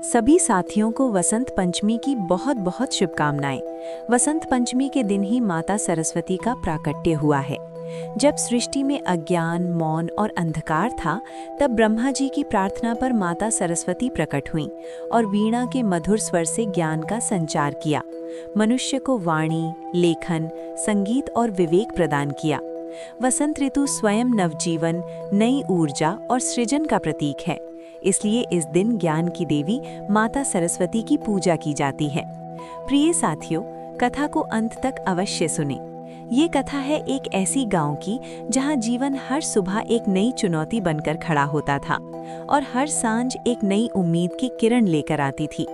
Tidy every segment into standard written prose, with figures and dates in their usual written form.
सभी साथियों को वसंत पंचमी की बहुत बहुत शुभकामनाएं। वसंत पंचमी के दिन ही माता सरस्वती का प्राकट्य हुआ है। जब सृष्टि में अज्ञान, मौन और अंधकार था, तब ब्रह्मा जी की प्रार्थना पर माता सरस्वती प्रकट हुईं और वीणा के मधुर स्वर से ज्ञान का संचार किया। मनुष्य को वाणी, लेखन, संगीत और विवेक प्रदान किया। वसंत ऋतु स्वयं नवजीवन, नई ऊर्जा और सृजन का प्रतीक है। इसलिए इस दिन ज्ञान की देवी माता सरस्वती की पूजा की जाती है। प्रिय साथियों, कथा को अंत तक अवश्य सुनें। ये कथा है एक ऐसी गांव की जहां जीवन हर सुबह एक नई चुनौती बनकर खड़ा होता था और हर सांझ एक नई उम्मीद की किरण लेकर आती थी।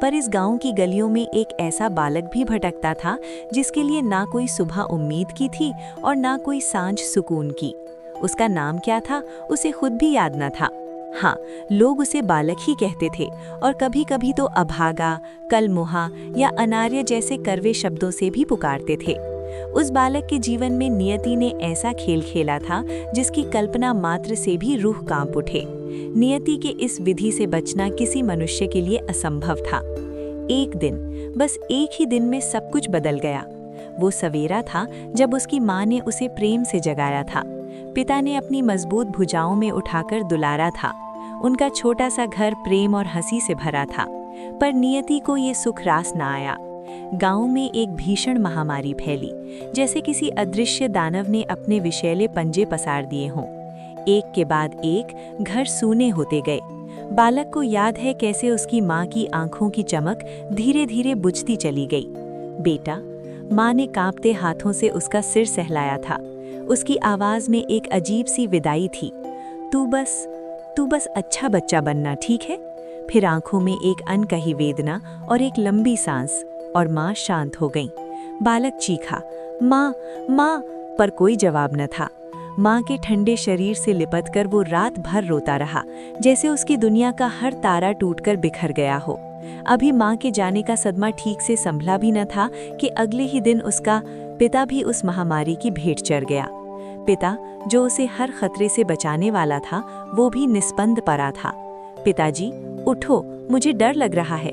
पर इस गांव की गलियों में एक ऐसा बालक भी भटकता था जिसके लिए ना कोई सुबह उम्मीद की थी और ना कोई सांझ सुकून की। उसका नाम क्या था, उसे खुद भी याद न था। हाँ, लोग उसे बालक ही कहते थे और कभी कभी तो अभागा, कलमुहा या अनार्य जैसे कड़वे शब्दों से भी पुकारते थे। उस बालक के जीवन में नियति ने ऐसा खेल खेला था जिसकी कल्पना मात्र से भी रूह कांप उठे। नियति के इस विधि से बचना किसी मनुष्य के लिए असंभव था। एक दिन, बस एक ही दिन में सब कुछ बदल गया। वो सवेरा था जब उसकी माँ ने उसे प्रेम से जगाया था। पिता ने अपनी मजबूत भुजाओं में उठाकर दुलारा था। उनका छोटा सा घर प्रेम और हंसी से भरा था। पर नियति को ये सुख रास न आया। गांव में एक भीषण महामारी फैली, जैसे किसी अदृश्य दानव ने अपने विषैले पंजे पसार दिए हों। एक के बाद एक घर सूने होते गए। बालक को याद है कैसे उसकी माँ की आंखों की चमक धीरे धीरे बुझती चली गई। बेटा, माँ ने कांपते हाथों से उसका सिर सहलाया था। उसकी आवाज में एक अजीब सी विदाई थी। तू बस अच्छा बच्चा बनना, ठीक है? फिर आंखों में एक अनकही वेदना और एक लंबी सांस, और माँ शांत हो गई। बालक चीखा, माँ माँ, पर कोई जवाब न था। माँ के ठंडे शरीर से लिपटकर वो रात भर रोता रहा, जैसे उसकी दुनिया का हर तारा टूटकर बिखर गया हो। अभी माँ के जाने का सदमा ठीक से संभला भी न था कि अगले ही दिन उसका पिता भी उस महामारी की भेंट चढ़ गया। पिता, जो उसे हर खतरे से बचाने वाला था, वो भी निस्पंद पड़ा था। पिताजी, उठो, मुझे डर लग रहा है।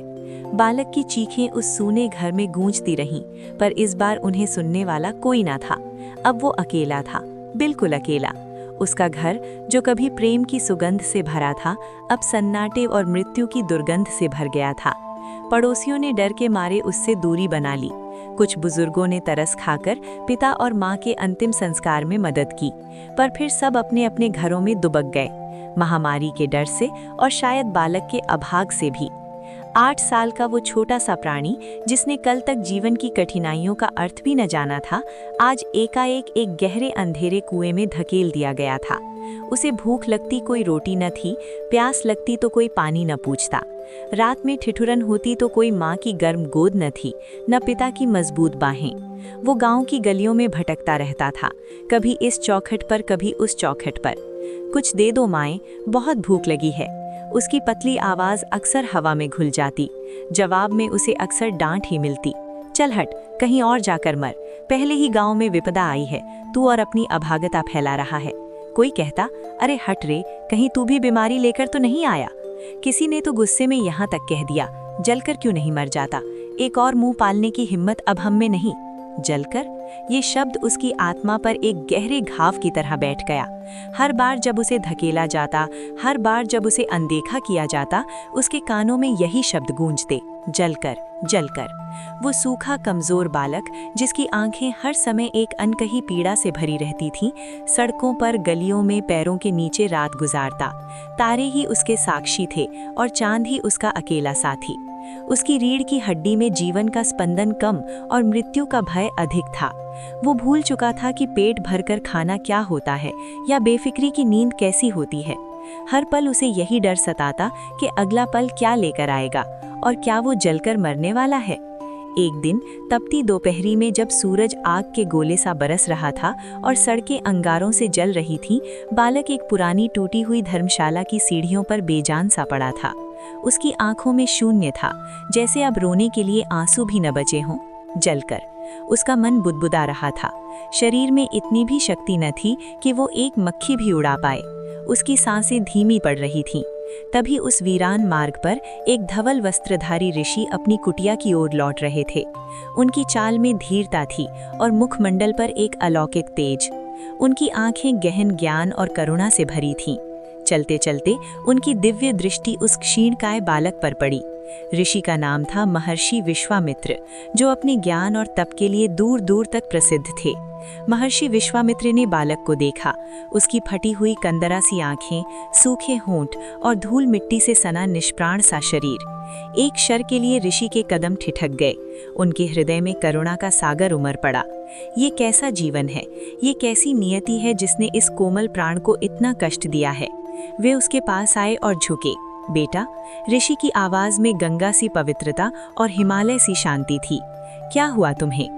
बालक की चीखें उस सूने घर में गूंजती रहीं, पर इस बार उन्हें सुनने वाला कोई ना था। अब वो अकेला था, बिल्कुल अकेला। उसका घर, जो कभी प्रेम की सुगंध से भरा था, अब सन्नाटे और मृत्यु की दुर्गंध से भर गया था। पड़ोसियों ने डर के मारे उससे दूरी बना ली। कुछ बुजुर्गों ने तरस खाकर पिता और माँ के अंतिम संस्कार में मदद की, पर फिर सब अपने अपने घरों में दुबक गए, महामारी के डर से और शायद बालक के अभाग से भी। 8 साल का वो छोटा सा प्राणी, जिसने कल तक जीवन की कठिनाइयों का अर्थ भी न जाना था, आज एकाएक एक गहरे अंधेरे कुएं में धकेल दिया गया था। उसे भूख लगती कोई रोटी न थी, प्यास लगती तो कोई पानी न पूछता। रात में ठिठुरन होती तो कोई माँ की गर्म गोद न थी, न पिता की मजबूत बाहें। वो गांव की गलियों में भटकता रहता था, कभी इस चौखट पर, कभी उस चौखट पर। कुछ दे दो माएँ, बहुत भूख लगी है। उसकी पतली आवाज अक्सर हवा में घुल जाती। जवाब में उसे अक्सर डांट ही मिलती। चल हट, कहीं और जाकर मर, पहले ही गांव में विपदा आई है, तू और अपनी अभागता फैला रहा है। कोई कहता, अरे हट रे, कहीं तू भी बीमारी लेकर तो नहीं आया। किसी ने तो गुस्से में यहाँ तक कह दिया, जलकर क्यों नहीं मर जाता, एक और मुंह पालने की हिम्मत अब हम में नहीं। जलकर, ये शब्द उसकी आत्मा पर एक गहरे घाव की तरह बैठ गया। हर बार जब उसे धकेला जाता, हर बार जब उसे अनदेखा किया जाता, उसके कानों में यही शब्द गूंजते, जलकर, जलकर। वो सूखा कमजोर बालक, जिसकी आंखें हर समय एक अनकही पीड़ा से भरी रहती थीं, सड़कों पर, गलियों में पैरों के नीचे रात गुजारता। तारे ही उसके साक्षी थे और चांद ही उसका अकेला साथी। उसकी रीढ़ की हड्डी में जीवन का स्पंदन कम और मृत्यु का भय अधिक था। वो भूल चुका था कि पेट भरकर खाना क्या होता है या बेफिक्री की नींद कैसी होती है। हर पल उसे यही डर सताता कि अगला पल क्या लेकर आएगा और क्या वो जलकर मरने वाला है। एक दिन तपती दोपहरी में, जब सूरज आग के गोले सा बरस रहा था और सड़कें अंगारों से जल रही थीं, बालक एक पुरानी टूटी हुई धर्मशाला की सीढ़ियों पर बेजान सा पड़ा था। उसकी आंखों में शून्य था, जैसे अब रोने के लिए आंसू भी न बचे हों। जलकर, उसका मन बुदबुदा रहा था। शरीर में इतनी भी शक्ति न थी कि वो एक मक्खी भी उड़ा पाए। उसकी सांसें धीमी पड़ रही थीं। तभी उस वीरान मार्ग पर एक धवल वस्त्रधारी ऋषि अपनी कुटिया की ओर लौट रहे थे। उनकी चाल में धीरता थी और मुखमंडल पर एक अलौकिक तेज। उनकी आंखें गहन ज्ञान और करुणा से भरी थीं। चलते चलते उनकी दिव्य दृष्टि उस क्षीणकाय बालक पर पड़ी। ऋषि का नाम था महर्षि विश्वामित्र, जो अपने ज्ञान और तप के लिए दूर दूर तक प्रसिद्ध थे। महर्षि विश्वामित्र ने बालक को देखा। उसकी फटी हुई कंदरा सी आंखें, सूखे होंठ और धूल मिट्टी से सना निष्प्राण सा शरीर। एक क्षण के लिए ऋषि के कदम ठिठक गए। उनके हृदय में करुणा का सागर उमड़ पड़ा। ये कैसा जीवन है, ये कैसी नियति है जिसने इस कोमल प्राण को इतना कष्ट दिया है। वे उसके पास आए और झुके। बेटा, ऋषि की आवाज में गंगा सी पवित्रता और हिमालय सी शांति थी। क्या हुआ तुम्हें?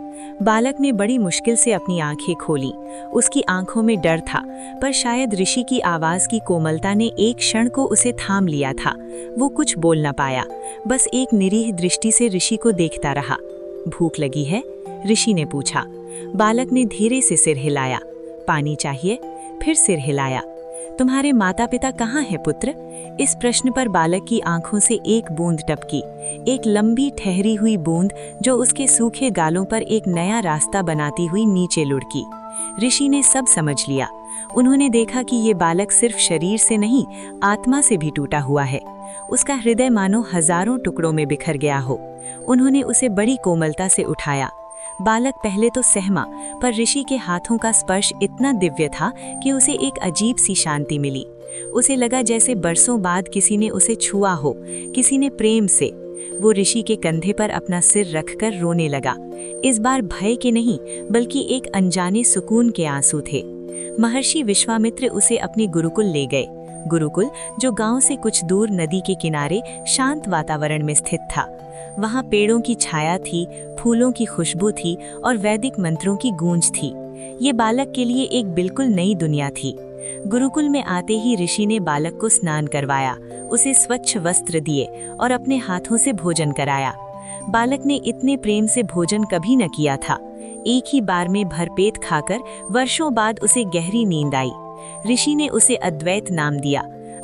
बालक ने बड़ी मुश्किल से अपनी आंखें खोली। उसकी आंखों में डर था, पर शायद ऋषि की आवाज की कोमलता ने एक क्षण को उसे थाम लिया था। वो कुछ बोल न पाया, बस एक निरीह दृष्टि से ऋषि को देखता रहा। भूख लगी है? ऋषि ने पूछा। बालक ने धीरे से सिर हिलाया। पानी चाहिए? फिर सिर हिलाया। तुम्हारे माता पिता कहाँ हैं पुत्र? इस प्रश्न पर बालक की आंखों से एक बूंद टपकी, एक लंबी ठहरी हुई बूंद जो उसके सूखे गालों पर एक नया रास्ता बनाती हुई नीचे लुढ़की। ऋषि ने सब समझ लिया। उन्होंने देखा कि ये बालक सिर्फ शरीर से नहीं, आत्मा से भी टूटा हुआ है। उसका हृदय मानो हजारों टुकड़ों में बिखर गया हो। उन्होंने उसे बड़ी कोमलता से उठाया। बालक पहले तो सहमा, पर ऋषि के हाथों का स्पर्श इतना दिव्य था कि उसे एक अजीब सी शांति मिली। उसे लगा जैसे बरसों बाद किसी ने उसे छुआ हो, किसी ने प्रेम से। वो ऋषि के कंधे पर अपना सिर रखकर रोने लगा। इस बार भय के नहीं, बल्कि एक अनजाने सुकून के आंसू थे। महर्षि विश्वामित्र उसे अपने गुरुकुल ले गए। गुरुकुल, जो गांव से कुछ दूर नदी के किनारे शांत वातावरण में स्थित था। वहां पेड़ों की छाया थी, फूलों की खुशबू थी और वैदिक मंत्रों की गूंज थी। ये बालक के लिए एक बिल्कुल नई दुनिया थी। गुरुकुल में आते ही ऋषि ने बालक को स्नान करवाया, उसे स्वच्छ वस्त्र दिए और अपने हाथों से भोजन कराया। बालक ने इतने प्रेम से भोजन कभी न किया था। एक ही बार में भरपेट खाकर वर्षों बाद उसे गहरी नींद आई। ऋषि ने उसे अद्वैत नाम दिया,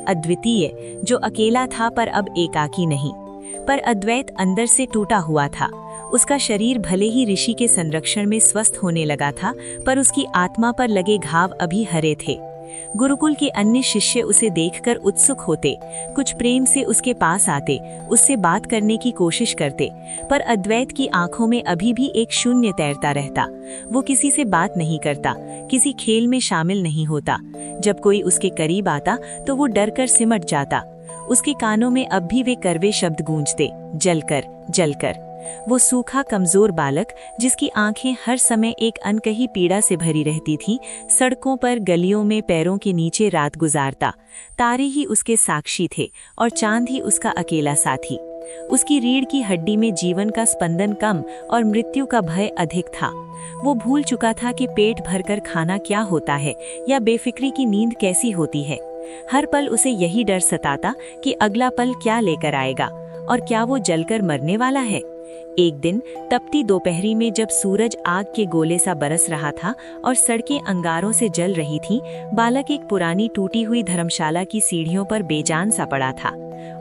अद्वितीय, जो अकेला था पर अब एकाकी नहीं। पर अद्वैत अंदर से टूटा हुआ था। उसका शरीर भले ही ऋषि के संरक्षण में स्वस्थ होने लगा था, पर उसकी आत्मा पर लगे घाव अभी हरे थे। गुरुकुल के अन्य शिष्य उसे देखकर उत्सुक होते, कुछ प्रेम से उसके पास आते, उससे बात करने की कोशिश करते, पर अद्वैत की आंखों में अभी भी एक शून्य तैरता रहता। वो किसी से बात नहीं करता, किसी खेल में शामिल नहीं होता। जब कोई उसके करीब आता तो वो डरकर सिमट जाता। उसके कानों में अब भी वे कड़वे शब्द गूंजते, जलकर, जलकर। वो सूखा कमजोर बालक, जिसकी आंखें हर समय एक अनकही पीड़ा से भरी रहती थीं, सड़कों पर, गलियों में पैरों के नीचे रात गुजारता। तारे ही उसके साक्षी थे और चांद ही उसका अकेला साथी। उसकी रीढ़ की हड्डी में जीवन का स्पंदन कम और मृत्यु का भय अधिक था। वो भूल चुका था कि पेट भरकर खाना क्या होता है या बेफिक्री की नींद कैसी होती है। हर पल उसे यही डर सताता कि अगला पल क्या लेकर आएगा और क्या वो जलकर मरने वाला है। एक दिन तपती दोपहरी में जब सूरज आग के गोले सा बरस रहा था और सड़कें अंगारों से जल रही थीं, बालक एक पुरानी टूटी हुई धर्मशाला की सीढ़ियों पर बेजान सा पड़ा था।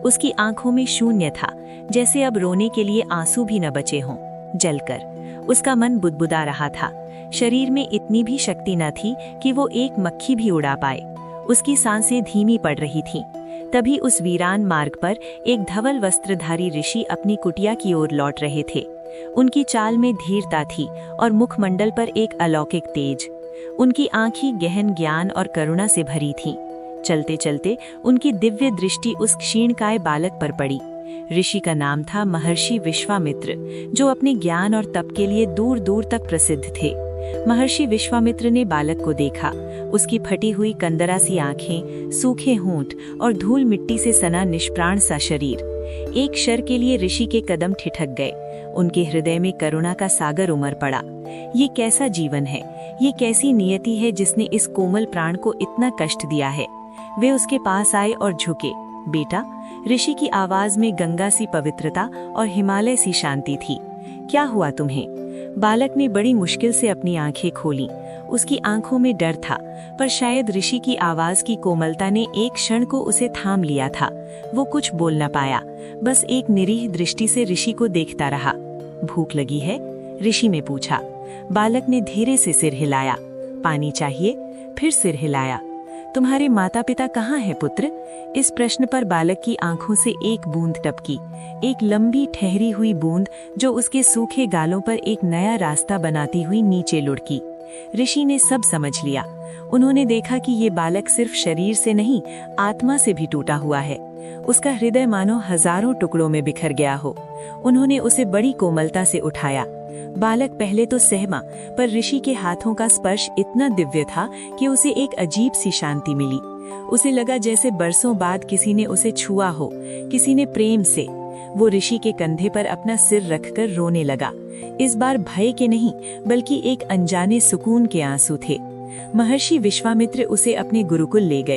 उसकी आंखों में शून्य था, जैसे अब रोने के लिए आंसू भी न बचे हों। जलकर उसका मन बुदबुदा रहा था। शरीर में इतनी भी शक्ति न थी कि वो एक मक्खी भी उड़ा पाए। उसकी सांसें धीमी पड़ रही थीं। तभी उस वीरान मार्ग पर एक धवल वस्त्रधारी ऋषि अपनी कुटिया की ओर लौट रहे थे। उनकी चाल में धीरता थी और मुखमंडल पर एक अलौकिक तेज। उनकी आंखें गहन ज्ञान और करुणा से भरी थीं। चलते चलते उनकी दिव्य दृष्टि उस क्षीणकाय बालक पर पड़ी। ऋषि का नाम था महर्षि विश्वामित्र, जो अपने ज्ञान और तप के लिए दूर दूर तक प्रसिद्ध थे। महर्षि विश्वामित्र ने बालक को देखा। उसकी फटी हुई कंदरा सी आंखें, सूखे होंठ और धूल मिट्टी से सना निष्प्राण सा शरीर। एक क्षण के लिए ऋषि के कदम ठिठक गए। उनके हृदय में करुणा का सागर उमड़ पड़ा। ये कैसा जीवन है, ये कैसी नियति है जिसने इस कोमल प्राण को इतना कष्ट दिया है। वे उसके पास आए और झुके। बेटा, ऋषि की आवाज में गंगा सी पवित्रता और हिमालय सी शांति थी। क्या हुआ तुम्हें? बालक ने बड़ी मुश्किल से अपनी आंखें खोलीं। उसकी आंखों में डर था, पर शायद ऋषि की आवाज की कोमलता ने एक क्षण को उसे थाम लिया था। वो कुछ बोल न पाया, बस एक निरीह दृष्टि से ऋषि को देखता रहा। भूख लगी है? ऋषि ने पूछा। बालक ने धीरे से सिर हिलाया। पानी चाहिए? फिर सिर हिलाया। तुम्हारे माता पिता कहाँ हैं पुत्र? इस प्रश्न पर बालक की आंखों से एक बूंद टपकी, एक लंबी ठहरी हुई बूंद जो उसके सूखे गालों पर एक नया रास्ता बनाती हुई नीचे लुढ़की। ऋषि ने सब समझ लिया। उन्होंने देखा कि ये बालक सिर्फ शरीर से नहीं, आत्मा से भी टूटा हुआ है। उसका हृदय मानो हजारों टुकड़ों में बिखर गया हो। उन्होंने उसे बड़ी कोमलता से उठाया। बालक पहले तो सहमा, पर ऋषि के हाथों का स्पर्श इतना दिव्य था कि उसे एक अजीब सी शांति मिली। उसे लगा जैसे बरसों बाद किसी ने उसे छुआ हो, किसी ने प्रेम से। वो ऋषि के कंधे पर अपना सिर रखकर रोने लगा। इस बार भय के नहीं, बल्कि एक अनजाने सुकून के आंसू थे। महर्षि विश्वामित्र उसे अपने गुरुकुल ले गए।